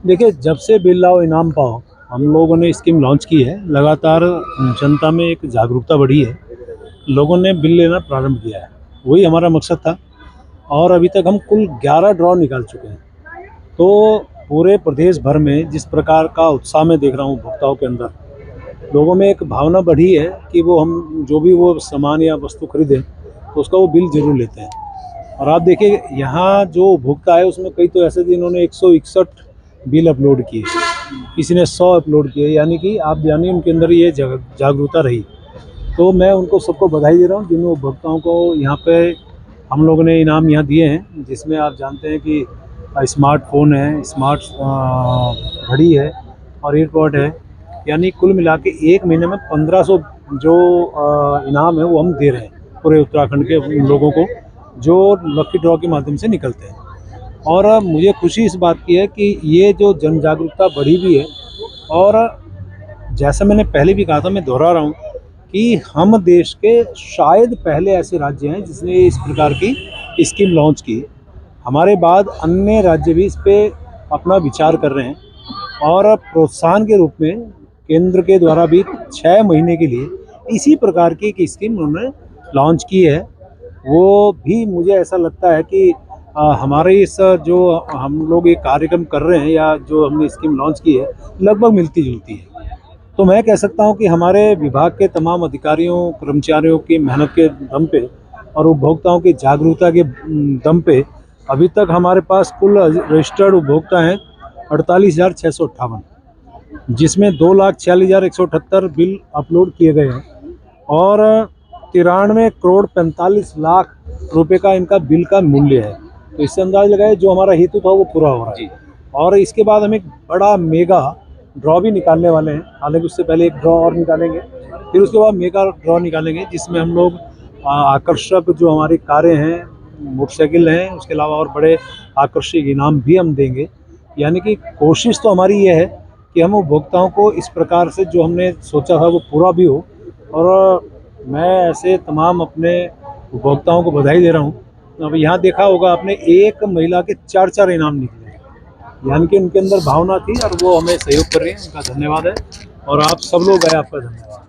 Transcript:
देखिए, जब से बिल लाओ इनाम पाओ हम लोगों ने स्कीम लॉन्च की है, लगातार जनता में एक जागरूकता बढ़ी है। लोगों ने बिल लेना प्रारंभ किया है, वही हमारा मकसद था। और अभी तक हम कुल 11 ड्रॉ निकाल चुके हैं। तो पूरे प्रदेश भर में जिस प्रकार का उत्साह मैं देख रहा हूँ उपभोक्ताओं के अंदर, लोगों में एक भावना बढ़ी है कि वो हम जो भी वो सामान या वस्तु खरीदें तो उसका वो बिल ज़रूर लेते हैं। और आप देखिए, यहाँ जो उपभोक्ता है उसमें कई तो ऐसे जिन्होंने 161 बिल अपलोड किए, किसी ने 100 अपलोड किए, यानी कि आप जानिए उनके अंदर ये जागरूकता रही। तो मैं उनको सबको बधाई दे रहा हूँ जिन उपभोक्ताओं को यहाँ पे हम लोगों ने इनाम यहाँ दिए हैं, जिसमें आप जानते हैं कि स्मार्टफ़ोन है, स्मार्ट घड़ी है और ईयरपॉड है। यानी कुल मिला के 1 महीने में 1500 जो इनाम है वो हम दे रहे हैं पूरे उत्तराखंड के उन लोगों को जो लकी ड्रॉ के माध्यम से निकलते हैं। और मुझे खुशी इस बात की है कि ये जो जन जागरूकता बढ़ी हुई है। और जैसा मैंने पहले भी कहा था, मैं दोहरा रहा हूँ कि हम देश के शायद पहले ऐसे राज्य हैं जिसने इस प्रकार की स्कीम लॉन्च की। हमारे बाद अन्य राज्य भी इस पे अपना विचार कर रहे हैं और प्रोत्साहन के रूप में केंद्र के द्वारा भी 6 महीने के लिए इसी प्रकार की एक स्कीम उन्होंने लॉन्च की है। वो भी मुझे ऐसा लगता है कि हमारे इस जो हम लोग ये कार्यक्रम कर रहे हैं या जो हमने स्कीम लॉन्च की है लगभग मिलती जुलती है। तो मैं कह सकता हूँ कि हमारे विभाग के तमाम अधिकारियों कर्मचारियों की मेहनत के दम पे और उपभोक्ताओं की जागरूकता के दम पे अभी तक हमारे पास कुल रजिस्टर्ड उपभोक्ता हैं 48,658, जिसमें 2,46,178 बिल अपलोड किए गए हैं और 93,45,00,000 रुपए का इनका बिल का मूल्य है। तो इससे अंदाज लगाए जो हमारा हेतु था वो पूरा हो रहा है। और इसके बाद हम एक बड़ा मेगा ड्रॉ भी निकालने वाले हैं। हालांकि उससे पहले एक ड्रॉ और निकालेंगे, फिर उसके बाद मेगा ड्रॉ निकालेंगे जिसमें हम लोग आकर्षक जो हमारी कारें हैं, मोटरसाइकिल हैं, उसके अलावा और बड़े आकर्षक इनाम भी हम देंगे। यानी कि कोशिश तो हमारी ये है कि हम उपभोक्ताओं को इस प्रकार से जो हमने सोचा था वो पूरा भी हो। और मैं ऐसे तमाम अपने उपभोक्ताओं को बधाई दे रहा हूँ। अब यहाँ देखा होगा आपने, एक महिला के 4-4 इनाम निकले, यानी कि उनके अंदर भावना थी और वो हमें सहयोग कर रही है। उनका धन्यवाद है और आप सब लोग आए, आपका धन्यवाद।